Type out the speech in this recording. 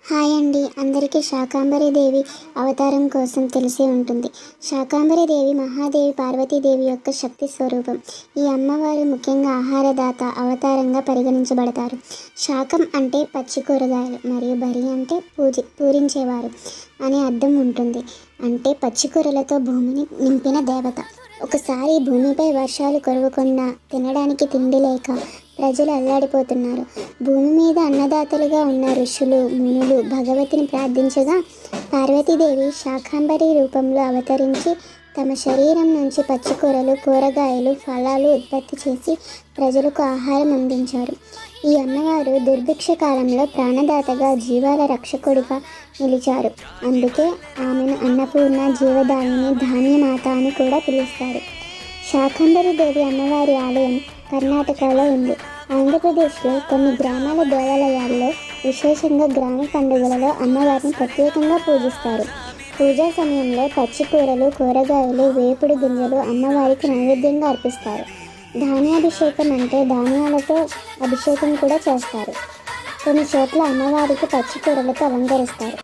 Hi అండి. అందరికీ శాకాంబరి దేవి అవతారం కోసం తెలిసే ఉంటుంది. శాకాంబరి దేవి మహాదేవి పార్వతీదేవి యొక్క శక్తి స్వరూపం. ఈ అమ్మవారు ముఖ్యంగా ఆహారదాత అవతారంగా పరిగణించబడతారు. శాకం అంటే పచ్చి కూరగాయలు మరియు బరి అంటే పూరించేవారు అనే అర్థం ఉంటుంది. అంటే పచ్చి కూరలతో భూమిని నింపిన దేవత. ఒకసారి భూమిపై వర్షాలు కురవకుండా తినడానికి తిండి లేక ప్రజలు అల్లాడిపోతున్నారు. భూమి మీద అన్నదాతలుగా ఉన్న ఋషులు మునులు భగవతిని ప్రార్థించగా పార్వతీదేవి శాకాంబరి రూపంలో అవతరించి తమ శరీరం నుంచి పచ్చికూరలు కూరగాయలు ఫలాలు ఉత్పత్తి చేసి ప్రజలకు ఆహారం అందించారు. ఈ అమ్మవారు దుర్భిక్ష కాలంలో ప్రాణదాతగా జీవాల రక్షకుడిగా నిలిచారు. అందుకే ఆమెను అన్నపూర్ణ జీవదాయిని ధాన్యమాత అని కూడా పిలుస్తారు. శాకాంబరి దేవి అమ్మవారి ఆలయం కర్ణాటకలో ఉంది. ఆంధ్రప్రదేశ్లో కొన్ని గ్రామాల దేవాలయాల్లో విశేషంగా గ్రామ పండుగలలో అమ్మవారిని ప్రత్యేకంగా పూజిస్తారు. పూజా సమయంలో పచ్చి కూరలు కూరగాయలు వేపుడు గింజలు అమ్మవారికి నైవేద్యంగా అర్పిస్తారు. ధాన్యాభిషేకం అంటే ధాన్యాలతో అభిషేకం కూడా చేస్తారు. కొన్ని చోట్ల అమ్మవారికి పచ్చి కూరలతో అలంకరిస్తారు.